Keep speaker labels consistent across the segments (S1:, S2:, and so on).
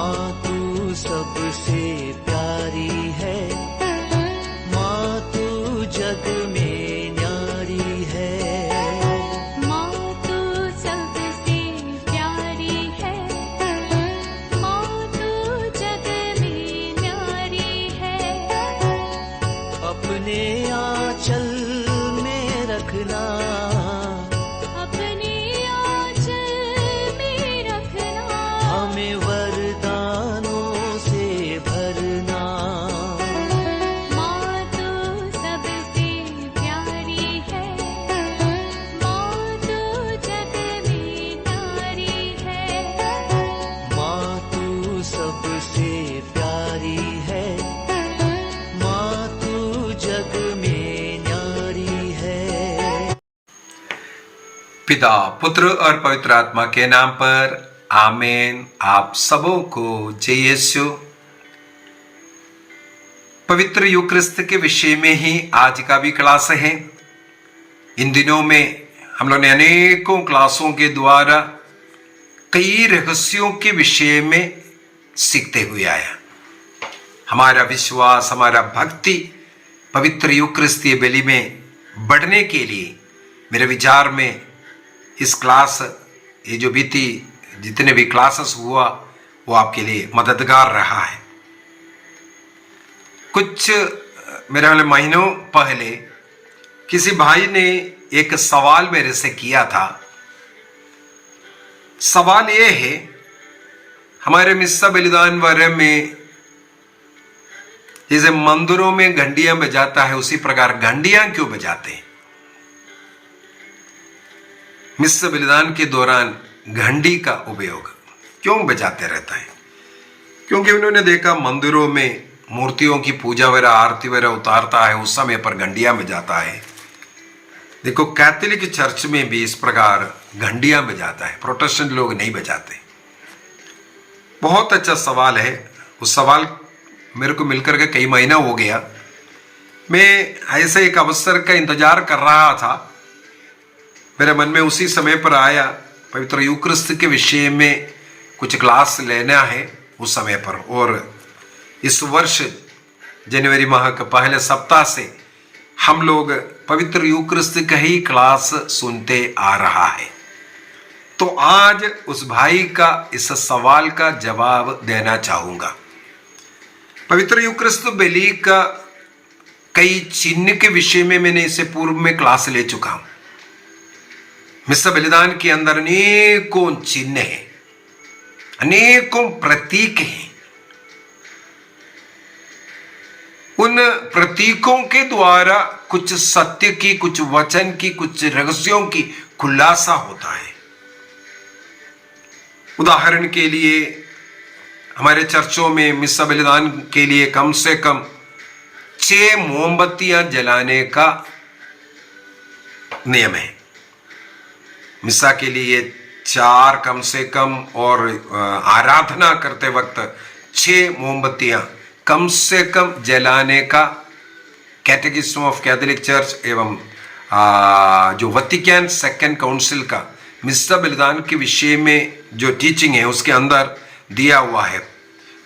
S1: माँ तू सबसे प्यारी है, माँ तू जग में न्यारी है।
S2: माँ तू सबसे प्यारी है, माँ तू जग में न्यारी है।
S1: अपने आंचल में रखना,
S2: अपने आंचल में रखना,
S1: हमें वरदानों से भरना।
S2: माँ तू सबसे प्यारी है, माँ तू जग में न्यारी है।
S1: माँ तू सबसे प्यारी है, माँ तू जग में न्यारी है।
S3: पिता, पुत्र और पवित्र आत्मा के नाम पर आमीन। आप सबों को जय यीशु। पवित्र यूक्रिस्त के विषय में ही आज का भी क्लास है। इन दिनों में हम लोग ने अनेकों क्लासों के द्वारा कई रहस्यों के विषय में सीखते हुए आया। हमारा विश्वास, हमारा भक्ति पवित्र यूक्रिस्तीय बलि में बढ़ने के लिए मेरे विचार में इस क्लास, ये जो बीती जितने भी क्लासेस हुआ, वो आपके लिए मददगार रहा है। कुछ मेरे वाले महीनों पहले किसी भाई ने एक सवाल मेरे से किया था। सवाल ये है, हमारे मिस्सा बलिदान वर्ष में जैसे मंदिरों में घंटियां बजाता है, उसी प्रकार घंटियां क्यों बजाते हैं? मिस्सा बलिदान के दौरान घंटी का उपयोग क्यों बजाते रहता है? क्योंकि उन्होंने देखा मंदिरों में मूर्तियों की पूजा वगैरह, आरती वगैरह उतारता है, उस समय पर घंटियां बजाता है। देखो, कैथोलिक चर्च में भी इस प्रकार घंटियां बजाता है, प्रोटेस्टेंट लोग नहीं बजाते। बहुत अच्छा सवाल है। उस सवाल मेरे को मिलकर के कई महीना हो गया। मैं ऐसे एक अवसर का इंतजार कर रहा था। मेरे मन में उसी समय पर आया, पवित्र यूक्रिस्त के विषय में कुछ क्लास लेना है उस समय पर। और इस वर्ष जनवरी माह के पहले सप्ताह से हम लोग पवित्र यूक्रिस्त का ही क्लास सुनते आ रहा है। तो आज उस भाई का इस सवाल का जवाब देना चाहूंगा। पवित्र यूक्रिस्त बलि का कई चिन्ह के विषय में मैंने इससे पूर्व में क्लास ले चुका हूं। मिस्सा बलिदान के अंदर अनेकों चिन्ह हैं, अनेकों प्रतीक हैं। उन प्रतीकों के द्वारा कुछ सत्य की, कुछ वचन की, कुछ रहस्यों की खुलासा होता है। उदाहरण के लिए हमारे चर्चों में मिस्सा बलिदान के लिए कम से कम 6 मोमबत्तियां जलाने का नियम है। मिस्सा के लिए 4 कम से कम, और आराधना करते वक्त 6 मोमबत्तियां कम से कम जलाने का कैटेकिज्म ऑफ कैथोलिक चर्च एवं जो वतिकन सेकंड काउंसिल का मिस्सा बलिदान के विषय में जो टीचिंग है उसके अंदर दिया हुआ है।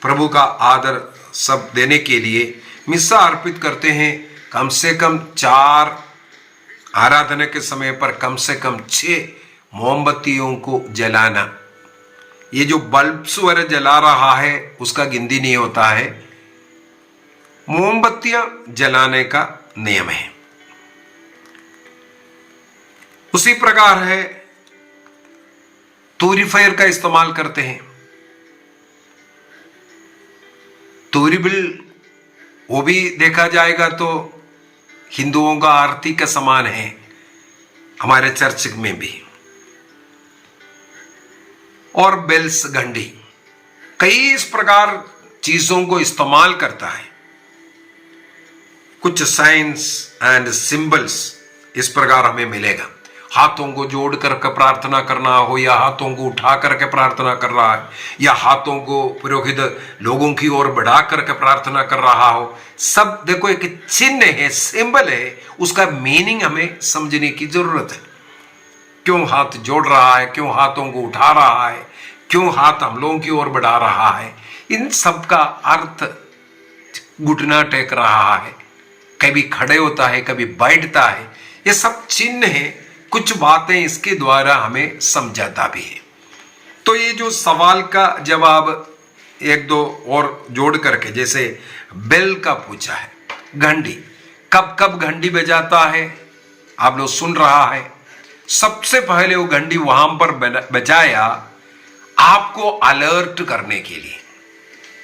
S3: प्रभु का आदर सब देने के लिए मिस्सा अर्पित करते हैं। कम से कम 4, आराधना के समय पर कम से कम 6 मोमबत्तियों को जलाना। ये जो बल्ब वगैरह जला रहा है उसका गिनती नहीं होता है, मोमबत्तियां जलाने का नियम है। उसी प्रकार है, प्यूरीफायर का इस्तेमाल करते हैं। प्यूरिबल, वो भी देखा जाएगा तो हिंदुओं का आरती का समान है हमारे चर्च में भी। और बेल्स, घंटी, कई इस प्रकार चीजों को इस्तेमाल करता है। कुछ साइंस एंड सिंबल्स इस प्रकार हमें मिलेगा। हाथों को जोड़ करके प्रार्थना करना हो, या हाथों को उठा करके प्रार्थना कर रहा है, या हाथों को पुरोहित लोगों की ओर बढ़ा करके प्रार्थना कर रहा हो, सब देखो एक चिन्ह है, सिंबल है। उसका मीनिंग हमें समझने की जरूरत है। क्यों हाथ जोड़ रहा है, क्यों हाथों को उठा रहा है, क्यों हाथ हम लोगों की ओर बढ़ा रहा है, इन सब का अर्थ घुटना टेक रहा है, कभी खड़े होता है, कभी बैठता है, ये सब चिन्ह है, कुछ बातें इसके द्वारा हमें समझाता भी है। तो ये जो सवाल का जवाब एक दो और जोड़ करके, जैसे बेल का पूछा है, घंटी कब कब घंटी बजाता है, आप लोग सुन रहा है। सबसे पहले वो घंटी वहां पर बजाया आपको अलर्ट करने के लिए,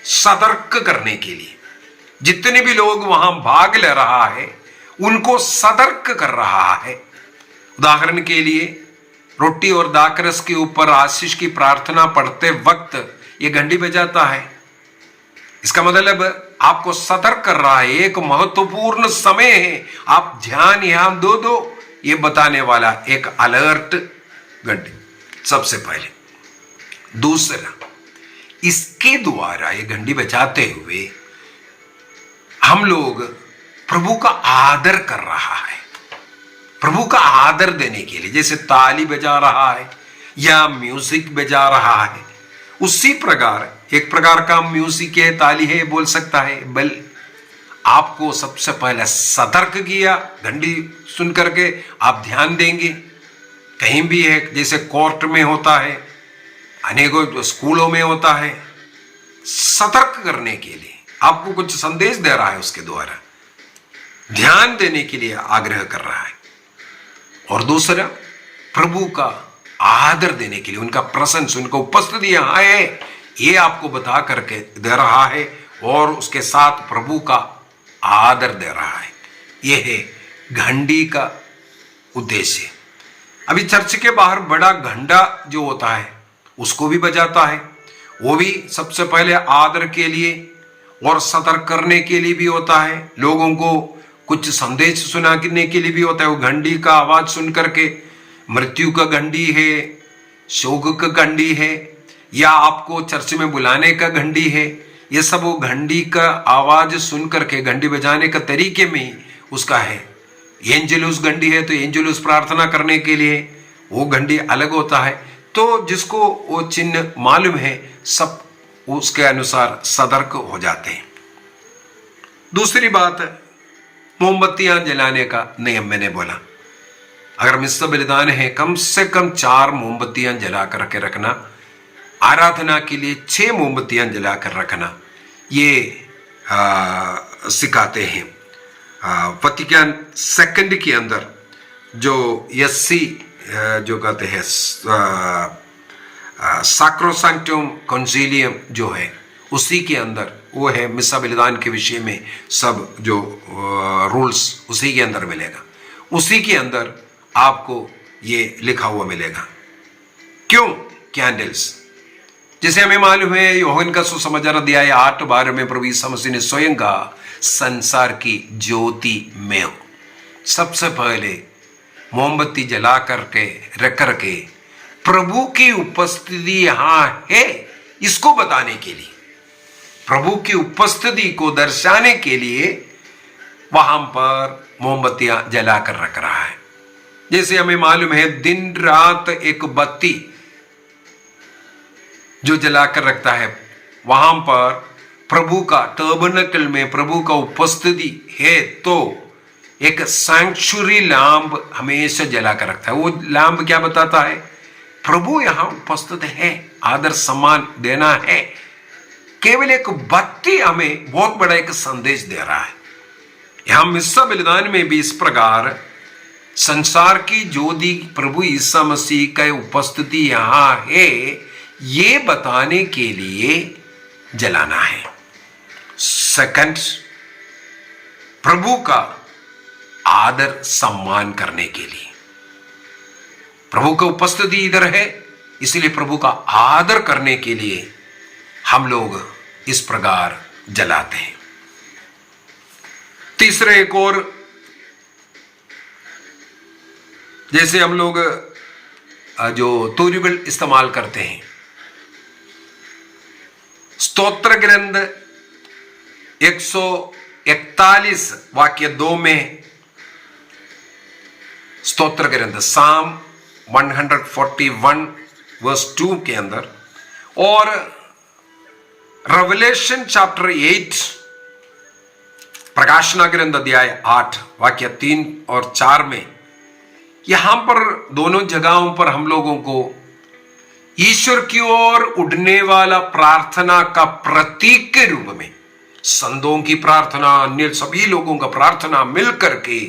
S3: सतर्क करने के लिए। जितने भी लोग वहां भाग ले रहा है उनको सतर्क कर रहा है। उदाहरण के लिए रोटी और दाकरस के ऊपर आशीष की प्रार्थना पढ़ते वक्त ये घंटी बजाता है। इसका मतलब आपको सतर्क कर रहा है, एक महत्वपूर्ण समय है, आप ध्यान यहां दो, ये बताने वाला एक अलर्ट घंटी सबसे पहले। दूसरा, इसके द्वारा ये घंटी बजाते हुए हम लोग प्रभु का आदर कर रहा है, प्रभु का आदर देने के लिए, जैसे ताली बजा रहा है या म्यूजिक बजा रहा है, उसी प्रकार एक प्रकार का म्यूजिक है, ताली है, बोल सकता है। बल आपको सबसे पहले सतर्क किया, घंटी सुन करके आप ध्यान देंगे। कहीं भी है, जैसे कोर्ट में होता है, अनेकों स्कूलों में होता है, सतर्क करने के लिए आपको कुछ संदेश दे रहा है, उसके द्वारा ध्यान देने के लिए आग्रह कर रहा है। और दूसरा, प्रभु का आदर देने के लिए, उनका प्रेजेंस, उनका उपस्थिति यहाँ है, ये आपको बता करके दे रहा है, और उसके साथ प्रभु का आदर दे रहा है। यह है घंटी का उद्देश्य। अभी चर्च के बाहर बड़ा घंटा जो होता है उसको भी बजाता है, वो भी सबसे पहले आदर के लिए और सतर्क करने के लिए भी होता है, लोगों को कुछ संदेश सुनाने के लिए भी होता है। वो घंटी का आवाज सुन करके, मृत्यु का घंटी है, शोक का घंटी है, या आपको चर्च में बुलाने का घंटी है, ये सब वो घंटी का आवाज सुन करके, घंटी बजाने का तरीके में ही उसका है। एंजेलुस घंटी है तो एंजेलुस प्रार्थना करने के लिए वो घंटी अलग होता है। तो जिसको वो चिन्ह मालूम है, सब उसके अनुसार सतर्क हो जाते हैं। दूसरी बात, मोमबत्तियां जलाने का नियम मैंने बोला। अगर मिस्र बलिदान है, कम से कम 4 मोमबत्तियां जला कर के रखना, आराधना के लिए 6 मोमबत्तियां जला कर रखना, ये सिखाते हैं। वतिकान सेकंड के अंदर जो यस्सी जो कहते हैं सैक्रोसैंक्टम कंसिलियम जो है, उसी के अंदर वो है मिस्सा बलिदान के विषय में सब जो रूल्स उसी के अंदर मिलेगा, उसी के अंदर आपको ये लिखा हुआ मिलेगा। क्यों कैंडल्स? जैसे हमें मालूम है यूहन्ना का सुसमाचार अध्याय 8:12 में प्रभु यीशु मसीह ने स्वयं का संसार की ज्योति में हो। सबसे पहले मोमबत्ती जला करके रख करके प्रभु की उपस्थिति यहां है, इसको बताने के लिए, प्रभु की उपस्थिति को दर्शाने के लिए वहां पर मोमबत्तियां जला कर रख रहा है। जैसे हमें मालूम है दिन रात एक बत्ती जो जला कर रखता है, वहां पर प्रभु का टर्बनकल में प्रभु का उपस्थिति है, तो एक सैंक्चुरी लैंप हमेशा जला कर रखता है। वो लैंप क्या बताता है? प्रभु यहां उपस्थित है, आदर सम्मान देना है। केवल एक बत्ती हमें बहुत बड़ा एक संदेश दे रहा है। यहां मिस्सा बलिदान में भी इस प्रकार संसार की ज्योति प्रभु यीशु मसीह का उपस्थिति यहां है, ये बताने के लिए जलाना है। सेकंड, प्रभु का आदर सम्मान करने के लिए, प्रभु का उपस्थिति इधर है, इसलिए प्रभु का आदर करने के लिए हम लोग इस प्रकार जलाते हैं। तीसरे एक और, जैसे हम लोग जो तूरिबल इस्तेमाल करते हैं, स्तोत्र ग्रंथ 141 वाक्य 2 में, स्तोत्र ग्रंथ साम 141 वर्स 2 के अंदर और रेवलेशन चैप्टर 8 प्रकाशना ग्रंथ अध्याय 8 वाक्य 3 और 4 में, यहां पर दोनों जगहों पर हम लोगों को ईश्वर की ओर उड़ने वाला प्रार्थना का प्रतीक के रूप में, संतों की प्रार्थना, अन्य सभी लोगों का प्रार्थना मिलकर के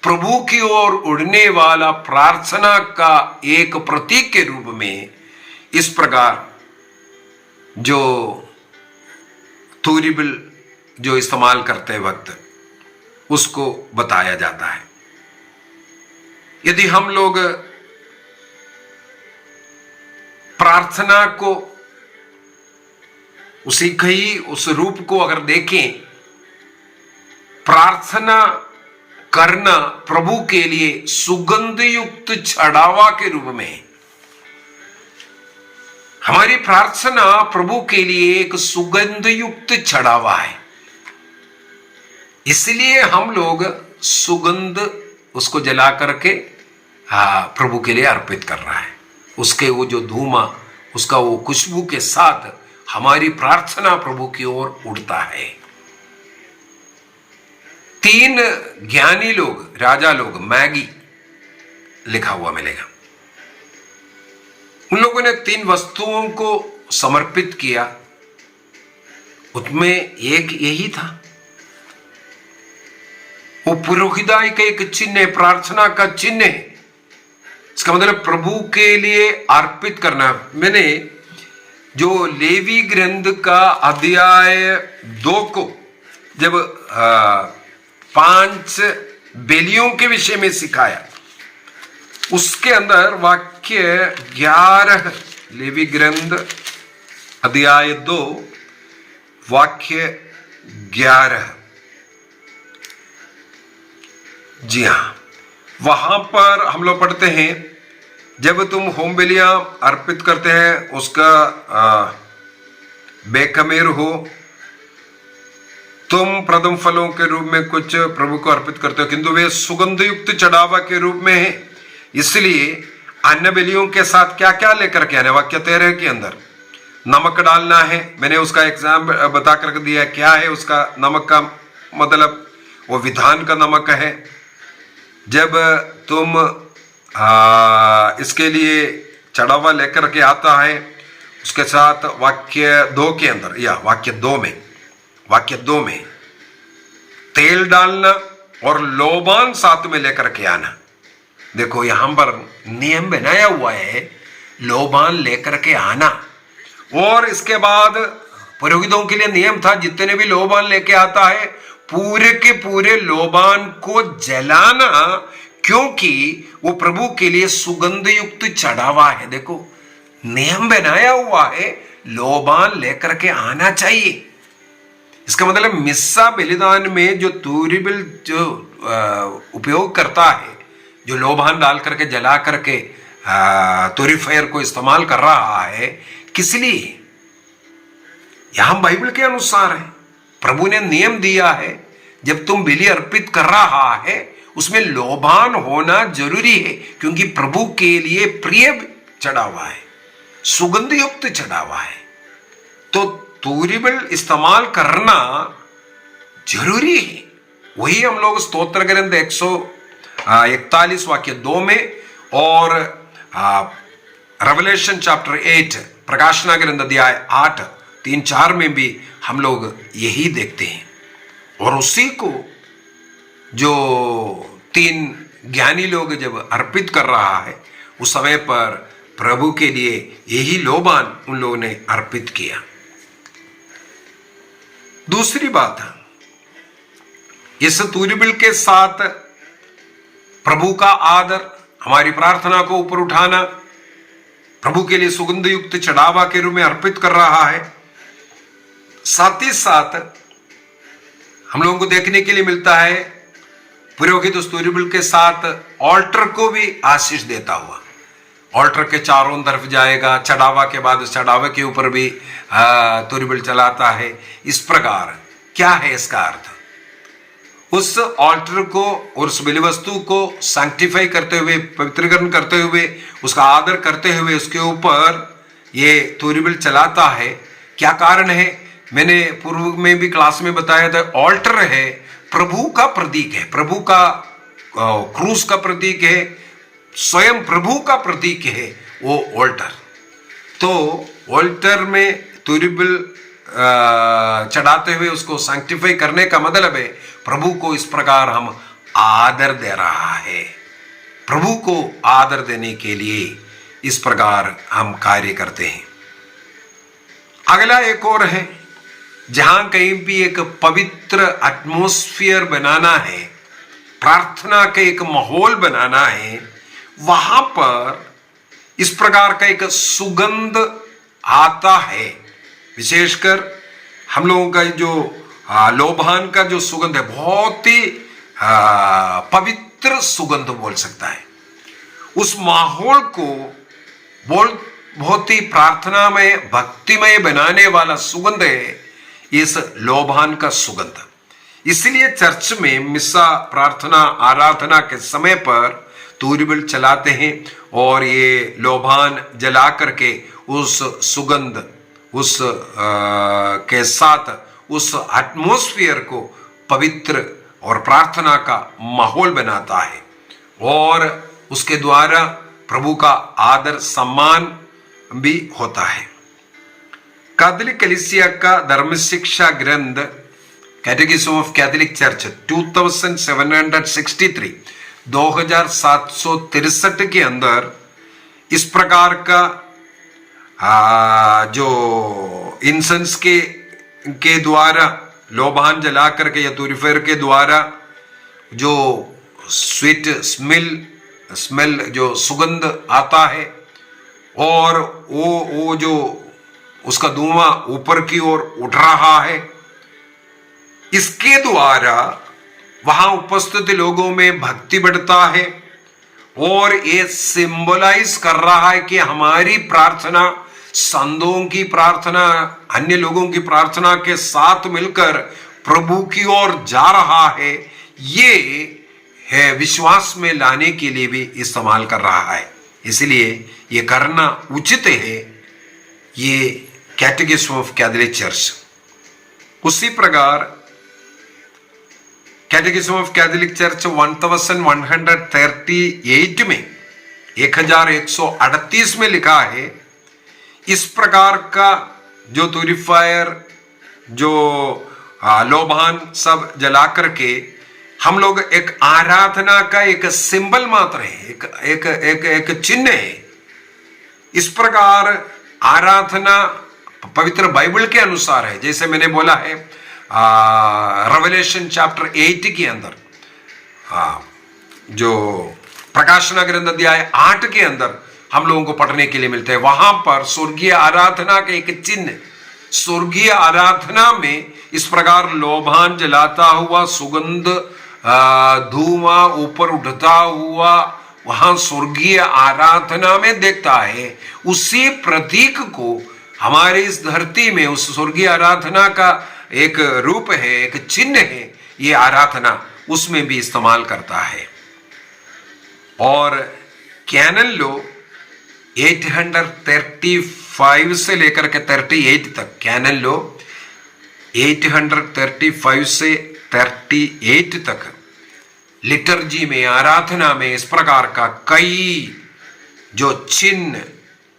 S3: प्रभु की ओर उड़ने वाला प्रार्थना का एक प्रतीक के रूप में इस प्रकार जो तूरिबिल जो इस्तेमाल करते वक्त उसको बताया जाता है। यदि हम लोग प्रार्थना को उस रूप को अगर देखें, प्रार्थना करना प्रभु के लिए सुगंध युक्त चढ़ावा के रूप में, हमारी प्रार्थना प्रभु के लिए एक सुगंध युक्त चढ़ावा है। इसलिए हम लोग सुगंध उसको जला करके प्रभु के लिए अर्पित कर रहा है। उसके वो जो धूमा, उसका वो खुशबू के साथ हमारी प्रार्थना प्रभु की ओर उड़ता है। 3 ज्ञानी लोग, राजा लोग, मैगी लिखा हुआ मिलेगा, उन लोगों ने 3 वस्तुओं को समर्पित किया। उसमें एक यही था, वो पुरोहिताई का एक चिन्ह है, प्रार्थना का चिन्ह है। इसका मतलब प्रभु के लिए अर्पित करना। मैंने जो लेवी ग्रंथ का अध्याय 2 को जब 5 बलियों के विषय में सिखाया, उसके अंदर वाक्य 11, लेवी ग्रंथ अध्याय 2 वाक्य 11, जी हाँ, वहां पर हम लोग पढ़ते हैं, जब तुम होम बलियां अर्पित करते हैं, उसका बेखमीर हो, तुम प्रथम फलों के रूप में कुछ प्रभु को अर्पित करते हो, किंतु वे सुगंध युक्त चढ़ावा के रूप में है। इसलिए अन्य बलियों के साथ क्या क्या लेकर के आने, वाक्य 13 के अंदर नमक डालना है। मैंने उसका एग्जाम बता करके दिया, क्या है उसका नमक का मतलब, वो विधान का नमक है। जब तुम इसके लिए चढ़ावा लेकर के आता है, उसके साथ वाक्य 2 के अंदर, या वाक्य 2 में तेल डालना और लोबान साथ में लेकर के आना। देखो यहां पर नियम बनाया हुआ है, लोबान लेकर के आना। और इसके बाद पुरोहितों के लिए नियम था, जितने भी लोबान लेके आता है पूरे के पूरे लोबान को जलाना, क्योंकि वो प्रभु के लिए सुगंध युक्त चढ़ावा है। देखो नियम बनाया हुआ है, लोबान लेकर के आना चाहिए। इसका मतलब मिस्सा बलिदान में जो तूरिबिल जो उपयोग करता है, जो लोबान डाल करके जला करके तोरीफायर को इस्तेमाल कर रहा है, किस लिए? यहां बाइबल के अनुसार है, प्रभु ने नियम दिया है, जब तुम बलि अर्पित कर रहा है उसमें लोबान होना जरूरी है, क्योंकि प्रभु के लिए प्रिय चढ़ावा है, सुगंध युक्त चढ़ावा है। तो तूरिबिल इस्तेमाल करना जरूरी है। वही हम लोग स्तोत्र ग्रंथ 141 वाक्य 2 में और रेवलेशन चैप्टर 8 प्रकाशना ग्रंथ अध्याय 8 3-4 में भी हम लोग यही देखते हैं। और उसी को जो 3 ज्ञानी लोग जब अर्पित कर रहा है, उस समय पर प्रभु के लिए यही लोबान उन लोगों ने अर्पित किया। दूसरी बात, इस तूरिबिल के साथ प्रभु का आदर, हमारी प्रार्थना को ऊपर उठाना, प्रभु के लिए सुगंध युक्त चढ़ावा के रूप में अर्पित कर रहा है। साथ ही साथ हम लोगों को देखने के लिए मिलता है, पुरोहित उस तूरिबिल के साथ ऑल्टर को भी आशीष देता हुआ, ऑल्टर के चारों तरफ जाएगा, चढ़ावा के बाद उस चढ़ावे के ऊपर भी तूरिबिल चलाता है। इस प्रकार क्या है इसका अर्थ? उस ऑल्टर को और उस बलि वस्तु को सैंक्टिफाई करते हुए, पवित्रीकरण करते हुए, उसका आदर करते हुए, उसके ऊपर ये तोरिबल चलाता है, क्या कारण है? मैंने पूर्व में भी क्लास में बताया था, ऑल्टर है, प्रभु का प्रतीक है, प्रभु का क्रूस का प्रतीक है, स्वयं प्रभु का प्रतीक है वो ऑल्टर। तो ऑल्टर में तोरिबल चढ़ाते हुए उसको सैंक्टिफाई करने का मतलब है प्रभु को इस प्रकार हम आदर दे रहा है, प्रभु को आदर देने के लिए इस प्रकार हम कार्य करते हैं। अगला एक और है, जहां कहीं भी एक पवित्र एटमॉस्फेयर बनाना है, प्रार्थना का एक माहौल बनाना है, वहां पर इस प्रकार का एक सुगंध आता है। विशेषकर हम लोगों का जो लोबान का जो सुगंध है, बहुत ही पवित्र सुगंध बोल सकता है। उस माहौल को बहुत ही प्रार्थना में भक्तिमय बनाने वाला सुगंध है इस लोबान का सुगंध। इसलिए चर्च में मिसा प्रार्थना आराधना के समय पर तोरिबल चलाते हैं और ये लोबान जला करके उस सुगंध के साथ उस एटमॉस्फेयर को पवित्र और प्रार्थना का माहौल बनाता है और उसके द्वारा प्रभु का आदर सम्मान भी होता है। कैथोलिक कलीसिया का धर्म शिक्षा ग्रंथ कैटेकिज्म ऑफ कैथोलिक चर्च 2763 2763 के अंदर इस प्रकार का जो इंसेंस के द्वारा लोबान जला करके या तोरिफेर के द्वारा जो स्वीट स्मेल जो सुगंध आता है और वो जो उसका धुआं ऊपर की ओर उठ रहा है, इसके द्वारा वहां उपस्थित लोगों में भक्ति बढ़ता है और ये सिंबलाइज कर रहा है कि हमारी प्रार्थना संतों की प्रार्थना, अन्य लोगों की प्रार्थना के साथ मिलकर प्रभु की ओर जा रहा है। ये है विश्वास में लाने के लिए भी इस्तेमाल कर रहा है, इसलिए ये करना उचित है। ये कैटेकिज्म ऑफ कैथोलिक चर्च। उसी प्रकार कैटेकिज्म ऑफ कैथोलिक चर्च 1138 में 1138 में लिखा है, इस प्रकार का जो तोरिफायर जो लोबान सब जला करके हम लोग एक आराधना का एक सिंबल मात्र है, एक चिन्ह है। इस प्रकार आराधना पवित्र बाइबल के अनुसार है, जैसे मैंने बोला है रेवलेशन चैप्टर 8 के अंदर, जो प्रकाशना ग्रंथ अध्याय 8 के अंदर हम लोगों को पढ़ने के लिए मिलते हैं। वहां पर स्वर्गीय आराधना के एक चिन्ह, स्वर्गीय आराधना में इस प्रकार लोबान जलाता हुआ सुगंध धुआं ऊपर उठता हुआ वहां स्वर्गीय आराधना में देखता है। उसी प्रतीक को हमारे इस धरती में उस स्वर्गीय आराधना का एक रूप है, एक चिन्ह है, ये आराधना उसमें भी इस्तेमाल करता है। और कैनन लो 835 से लेकर के 38 तक, कैनन लो 835 से 38 तक लिटर्जी में, आराधना में इस प्रकार का कई जो चिन्ह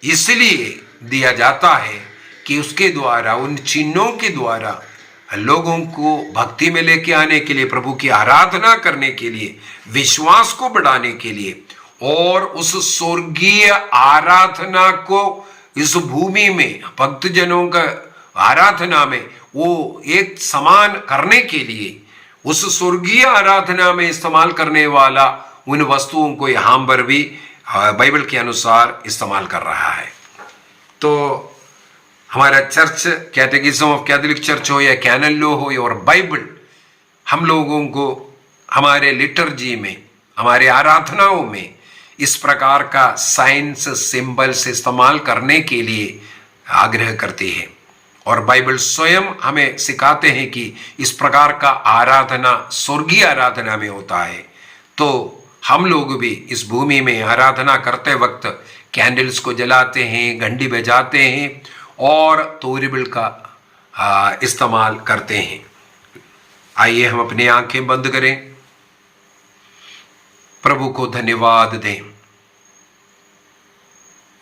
S3: इसलिए दिया जाता है कि उसके द्वारा, उन चिन्हों के द्वारा लोगों को भक्ति में लेके आने के लिए, प्रभु की आराधना करने के लिए, विश्वास को बढ़ाने के लिए और उस स्वर्गीय आराधना को इस भूमि में भक्तजनों का आराधना में वो एक समान करने के लिए उस स्वर्गीय आराधना में इस्तेमाल करने वाला उन वस्तुओं को यहां पर भी बाइबल के अनुसार इस्तेमाल कर रहा है। तो हमारा चर्च, कैटेकिज्म ऑफ कैथोलिक चर्च हो या कैनन लो हो और बाइबल, हम लोगों को हमारे लिटर्जी में, हमारे आराधनाओं में इस प्रकार का साइंस सिंबल से इस्तेमाल करने के लिए आग्रह करती है। और बाइबल स्वयं हमें सिखाते हैं कि इस प्रकार का आराधना स्वर्गीय आराधना में होता है। तो हम लोग भी इस भूमि में आराधना करते वक्त कैंडल्स को जलाते हैं, घंटी बजाते हैं और तोरिबिल का इस्तेमाल करते हैं। आइए हम अपनी आंखें बंद करें, प्रभु को धन्यवाद दें।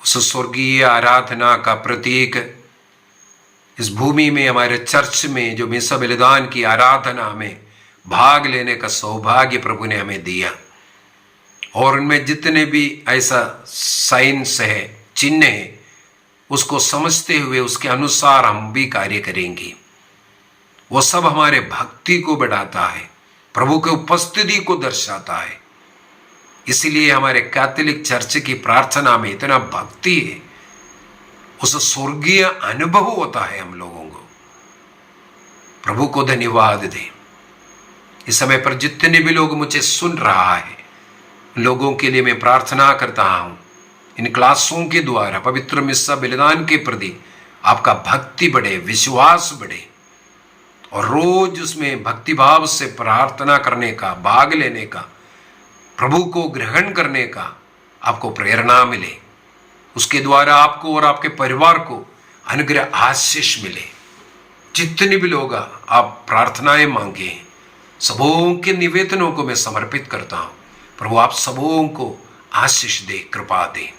S3: उस स्वर्गीय आराधना का प्रतीक इस भूमि में, हमारे चर्च में जो मिसा बलिदान की आराधना में भाग लेने का सौभाग्य प्रभु ने हमें दिया, और उनमें जितने भी ऐसा साइंस है, चिन्ह है, उसको समझते हुए उसके अनुसार हम भी कार्य करेंगे। वो सब हमारे भक्ति को बढ़ाता है, प्रभु की उपस्थिति को दर्शाता है। इसीलिए हमारे कैथोलिक चर्च की प्रार्थना में इतना भक्ति है, उस स्वर्गीय अनुभव होता है हम लोगों को। प्रभु को धन्यवाद दें। इस समय पर जितने भी लोग मुझे सुन रहा है, लोगों के लिए मैं प्रार्थना करता हूं, इन क्लासों के द्वारा पवित्र मिस्सा बलिदान के प्रति आपका भक्ति बढ़े, विश्वास बढ़े, और रोज उसमें भक्तिभाव से प्रार्थना करने का, भाग लेने का, प्रभु को ग्रहण करने का आपको प्रेरणा मिले। उसके द्वारा आपको और आपके परिवार को अनुग्रह, आशीष मिले। जितने भी लोग आप प्रार्थनाएं मांगे, सबों के निवेदनों को मैं समर्पित करता हूं। प्रभु आप सबों को आशीष दे, कृपा दे।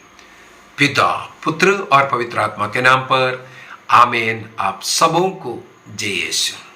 S3: पिता, पुत्र और पवित्र आत्मा के नाम पर आमीन। आप सबों को जय यीशु।